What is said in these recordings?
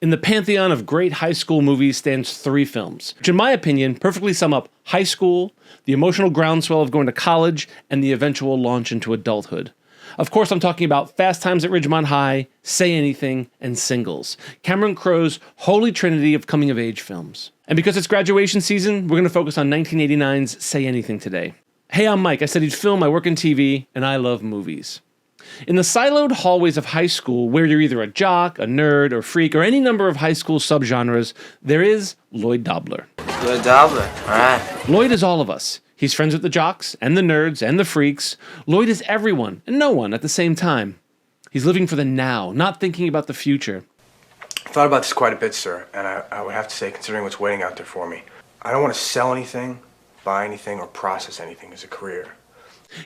In the pantheon of great high school movies stands three films, which in my opinion perfectly sum up high school, the emotional groundswell of going to college, and the eventual launch into adulthood. Of course, I'm talking about Fast Times at Ridgemont High, Say Anything, and Singles, Cameron Crowe's holy trinity of coming-of-age films. And because it's graduation season, we're going to focus on 1989's Say Anything today. Hey, I'm Mike. I studied film, I work in TV, and I love movies. In the siloed hallways of high school, where you're either a jock, a nerd, or freak, or any number of high school subgenres, there is Lloyd Dobler. Lloyd Dobler, all right. Lloyd is all of us. He's friends with the jocks, and the nerds, and the freaks. Lloyd is everyone, and no one at the same time. He's living for the now, not thinking about the future. I've thought about this quite a bit, sir, and I would have to say, considering what's waiting out there for me, I don't want to sell anything, buy anything, or process anything as a career.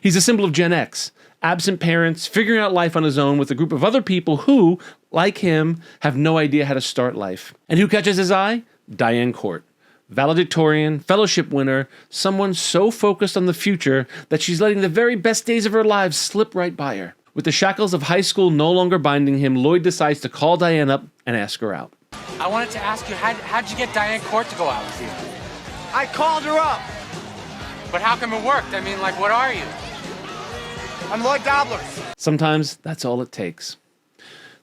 He's a symbol of Gen X. Absent parents, figuring out life on his own with a group of other people who, like him, have no idea how to start life. And who catches his eye? Diane Court. Valedictorian, fellowship winner, someone so focused on the future that she's letting the very best days of her lives slip right by her. With the shackles of high school no longer binding him, Lloyd decides to call Diane up and ask her out. I wanted to ask you, how'd you get Diane Court to go out with you? I called her up. But how come it worked? I mean, like, what are you? I'm Lloyd Dobler. Sometimes that's all it takes.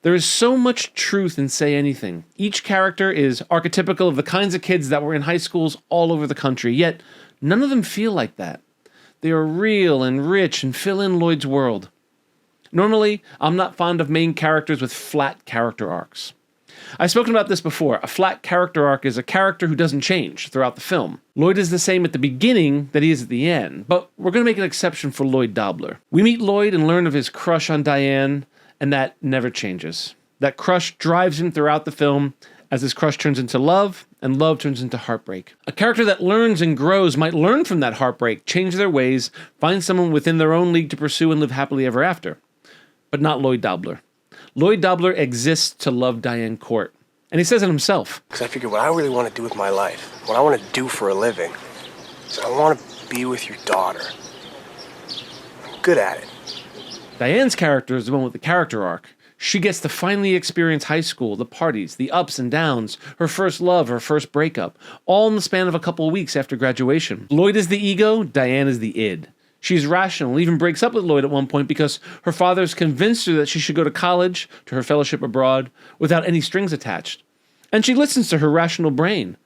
There is so much truth in Say Anything. Each character is archetypical of the kinds of kids that were in high schools all over the country, yet none of them feel like that. They are real and rich and fill in Lloyd's world. Normally, I'm not fond of main characters with flat character arcs. I've spoken about this before. A flat character arc is a character who doesn't change throughout the film. Lloyd is the same at the beginning that he is at the end, but we're going to make an exception for Lloyd Dobler. We meet Lloyd and learn of his crush on Diane, and that never changes. That crush drives him throughout the film as his crush turns into love, and love turns into heartbreak. A character that learns and grows might learn from that heartbreak, change their ways, find someone within their own league to pursue and live happily ever after. But not Lloyd Dobler. Lloyd Dobler exists to love Diane Court. And he says it himself. Because I figure what I really want to do with my life, what I want to do for a living, is I want to be with your daughter. I'm good at it. Diane's character is the one with the character arc. She gets to finally experience high school, the parties, the ups and downs, her first love, her first breakup, all in the span of a couple of weeks after graduation. Lloyd is the ego, Diane is the id. She's rational, even breaks up with Lloyd at one point because her father's convinced her that she should go to college, to her fellowship abroad, without any strings attached. And she listens to her rational brain.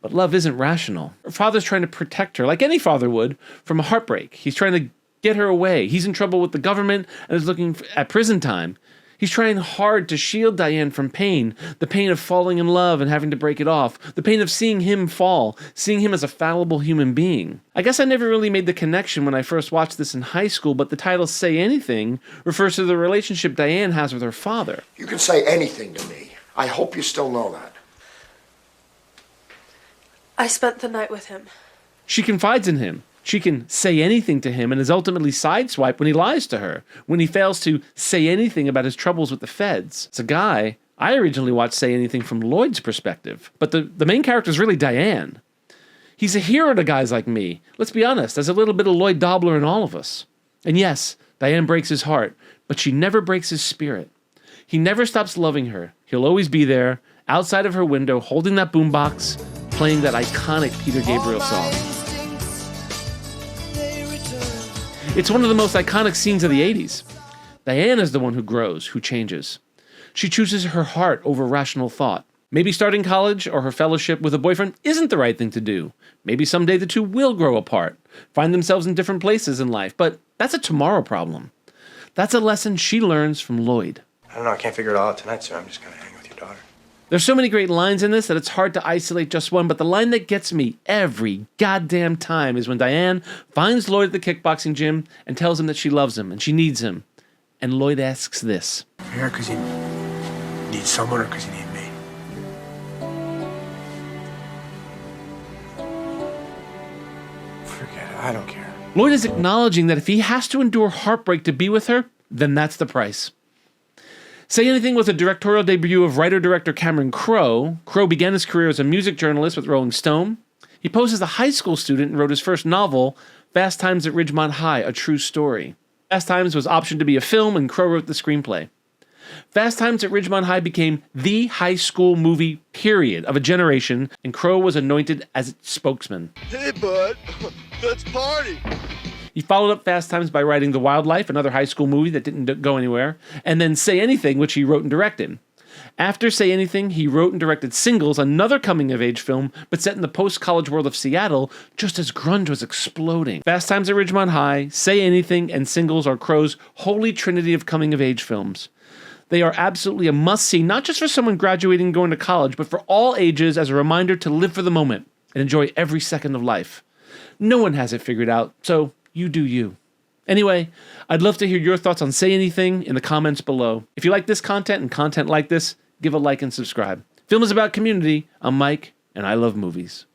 But love isn't rational. Her father's trying to protect her, like any father would, from a heartbreak. He's trying to get her away. He's in trouble with the government and is looking at prison time. He's trying hard to shield Diane from pain, the pain of falling in love and having to break it off, the pain of seeing him fall, seeing him as a fallible human being. I guess I never really made the connection when I first watched this in high school, but the title Say Anything refers to the relationship Diane has with her father. You can say anything to me. I hope you still know that. I spent the night with him. She confides in him. She can say anything to him and is ultimately sideswiped when he lies to her, when he fails to say anything about his troubles with the feds. As a guy, I originally watched Say Anything from Lloyd's perspective, but the main character is really Diane. He's a hero to guys like me. Let's be honest, there's a little bit of Lloyd Dobler in all of us. And yes, Diane breaks his heart, but she never breaks his spirit. He never stops loving her. He'll always be there, outside of her window, holding that boombox, playing that iconic Peter Gabriel song. It's one of the most iconic scenes of the 80s. Diane is the one who grows, who changes. She chooses her heart over rational thought. Maybe starting college or her fellowship with a boyfriend isn't the right thing to do. Maybe someday the two will grow apart, find themselves in different places in life, but that's a tomorrow problem. That's a lesson she learns from Lloyd. I don't know, I can't figure it all out tonight, so I'm just going to hang with your daughter. There's so many great lines in this that it's hard to isolate just one, but the line that gets me every goddamn time is when Diane finds Lloyd at the kickboxing gym and tells him that she loves him and she needs him. And Lloyd asks this. You're here because you need someone or because you need me? Forget it, I don't care. Lloyd is acknowledging that if he has to endure heartbreak to be with her, then that's the price. Say Anything was a directorial debut of writer-director Cameron Crowe. Crowe began his career as a music journalist with Rolling Stone. He posed as a high school student and wrote his first novel, Fast Times at Ridgemont High, a true story. Fast Times was optioned to be a film, and Crowe wrote the screenplay. Fast Times at Ridgemont High became the high school movie, period, of a generation, and Crowe was anointed as its spokesman. Hey, bud, let's party. He followed up Fast Times by writing The Wildlife, another high school movie that didn't go anywhere, and then Say Anything, which he wrote and directed. After Say Anything, he wrote and directed Singles, another coming-of-age film, but set in the post-college world of Seattle, just as grunge was exploding. Fast Times at Ridgemont High, Say Anything, and Singles are Crowe's holy trinity of coming-of-age films. They are absolutely a must-see, not just for someone graduating and going to college, but for all ages as a reminder to live for the moment and enjoy every second of life. No one has it figured out, so you do you. Anyway, I'd love to hear your thoughts on Say Anything in the comments below. If you like this content and content like this, give a like and subscribe. Film is about community. I'm Mike, and I love movies.